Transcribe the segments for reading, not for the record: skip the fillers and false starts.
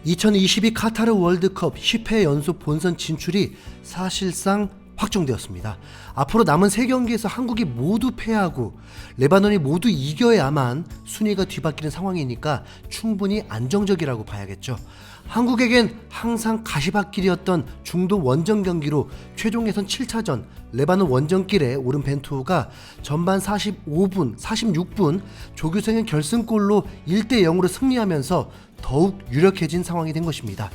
2022 카타르 월드컵 10회 연속 본선 진출이 사실상 확정되었습니다. 앞으로 남은 3경기에서 한국이 모두 패하고 레바논이 모두 이겨야만 순위가 뒤바뀌는 상황이니까 충분히 안정적이라고 봐야겠죠. 한국에겐 항상 가시밭길이었던 중동 원정 경기로 최종 예선 7차전 레바논 원정길에 오른 벤투호가 전반 45분, 46분 조규성의 결승골로 1대0으로 승리하면서 더욱 유력해진 상황이 된 것입니다.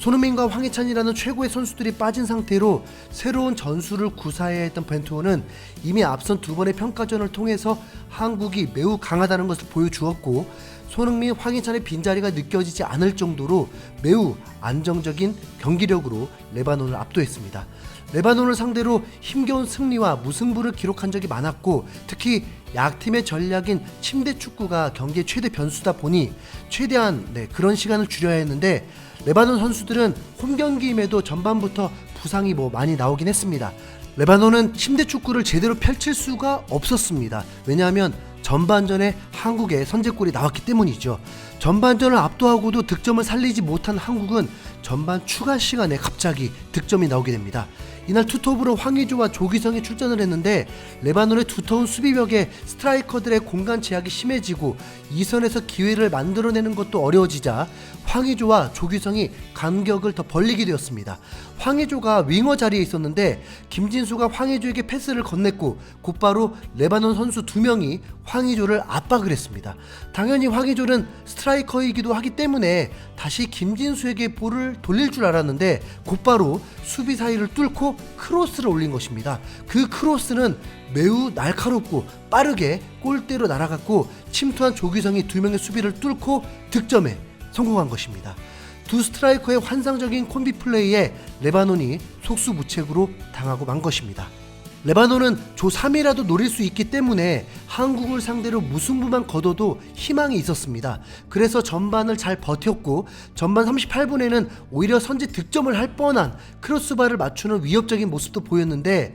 손흥민과 황희찬이라는 최고의 선수들이 빠진 상태로 새로운 전술을 구사해야 했던 벤투호는 이미 앞선 2번의 평가전을 통해서 한국이 매우 강하다는 것을 보여주었고, 손흥민, 황희찬의 빈자리가 느껴지지 않을 정도로 매우 안정적인 경기력으로 레바논을 압도했습니다. 레바논을 상대로 힘겨운 승리와 무승부를 기록한 적이 많았고, 특히 약팀의 전략인 침대 축구가 경기의 최대 변수다 보니 최대한 그런 시간을 줄여야 했는데, 레바논 선수들은 홈경기임에도 전반부터 부상이 많이 나오긴 했습니다. 레바논은 침대 축구를 제대로 펼칠 수가 없었습니다. 왜냐하면 전반전에 한국의 선제골이 나왔기 때문이죠. 전반전을 압도하고도 득점을 살리지 못한 한국은 전반 추가 시간에 갑자기 득점이 나오게 됩니다. 이날 투톱으로 황의조와 조규성이 출전을 했는데, 레바논의 두터운 수비벽에 스트라이커들의 공간 제약이 심해지고 2선에서 기회를 만들어내는 것도 어려워지자 황의조와 조규성이 간격을 더 벌리게 되었습니다. 황의조가 윙어 자리에 있었는데 김진수가 황의조에게 패스를 건넸고 곧바로 레바논 선수 2명이 황의조를 압박을 했습니다. 당연히 황의조는 스트라이커이기도 하기 때문에 다시 김진수에게 볼을 돌릴 줄 알았는데 곧바로 수비 사이를 뚫고 크로스를 올린 것입니다. 그 크로스는 매우 날카롭고 빠르게 골대로 날아갔고 침투한 조규성이 2명의 수비를 뚫고 득점에 성공한 것입니다. 두 스트라이커의 환상적인 콤비 플레이에 레바논이 속수무책으로 당하고 만 것입니다. 레바논은 조 3이라도 노릴 수 있기 때문에 한국을 상대로 무승부만 거둬도 희망이 있었습니다. 그래서 전반을 잘 버텼고 전반 38분에는 오히려 선제 득점을 할 뻔한 크로스바를 맞추는 위협적인 모습도 보였는데,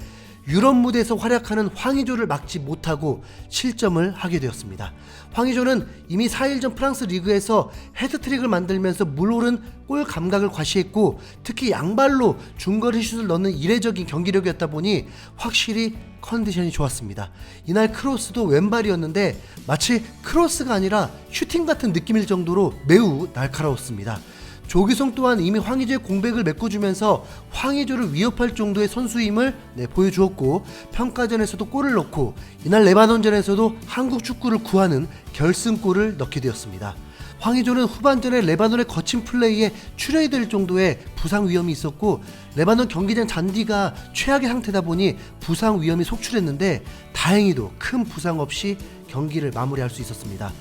유럽 무대에서 활약하는 황의조를 막지 못하고 실점을 하게 되었습니다. 황의조는 이미 4일 전 프랑스 리그에서 헤드트릭을 만들면서 물오른 골 감각을 과시했고, 특히 양발로 중거리 슛을 넣는 이례적인 경기력이었다 보니 확실히 컨디션이 좋았습니다. 이날 크로스도 왼발이었는데 마치 크로스가 아니라 슈팅 같은 느낌일 정도로 매우 날카로웠습니다. 조규성 또한 이미 황의조의 공백을 메꿔주면서 황의조를 위협할 정도의 선수임을 보여주었고, 평가전에서도 골을 넣고 이날 레바논전에서도 한국 축구를 구하는 결승골을 넣게 되었습니다. 황의조는 후반전에 레바논의 거친 플레이에 출혈이 될 정도의 부상 위험이 있었고, 레바논 경기장 잔디가 최악의 상태다 보니 부상 위험이 속출했는데 다행히도 큰 부상 없이 경기를 마무리할 수 있었습니다.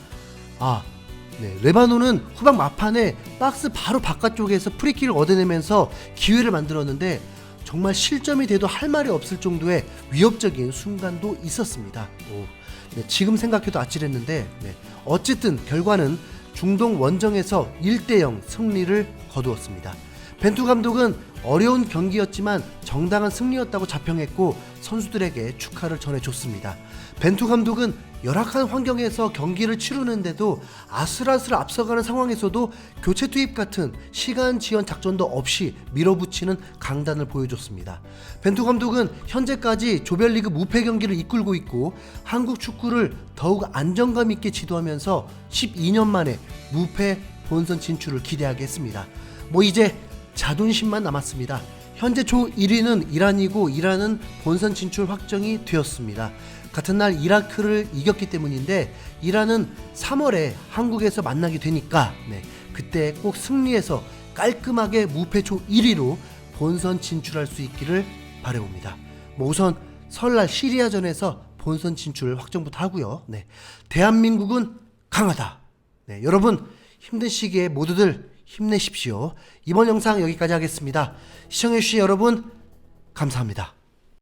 레바논은 후반 막판에 박스 바로 바깥쪽에서 프리킥을 얻어내면서 기회를 만들었는데 정말 실점이 돼도 할 말이 없을 정도의 위협적인 순간도 있었습니다. 지금 생각해도 아찔했는데 어쨌든 결과는 중동 원정에서 1대0 승리를 거두었습니다. 벤투 감독은 어려운 경기였지만 정당한 승리였다고 자평했고 선수들에게 축하를 전해줬습니다. 벤투 감독은 열악한 환경에서 경기를 치르는데도 아슬아슬 앞서가는 상황에서도 교체 투입 같은 시간 지연 작전도 없이 밀어붙이는 강단을 보여줬습니다. 벤투 감독은 현재까지 조별리그 무패 경기를 이끌고 있고 한국 축구를 더욱 안정감 있게 지도하면서 12년 만에 무패 본선 진출을 기대하게 했습니다. 이제 자존심만 남았습니다. 현재 조 1위는 이란이고 이란은 본선 진출 확정이 되었습니다. 같은 날 이라크를 이겼기 때문인데 이란은 3월에 한국에서 만나게 되니까 그때 꼭 승리해서 깔끔하게 무패 조 1위로 본선 진출할 수 있기를 바라봅니다. 우선 설날 시리아전에서 본선 진출 확정부터 하고요. 대한민국은 강하다. 여러분 힘든 시기에 모두들 힘내십시오. 이번 영상 여기까지 하겠습니다. 시청해주신 여러분 감사합니다.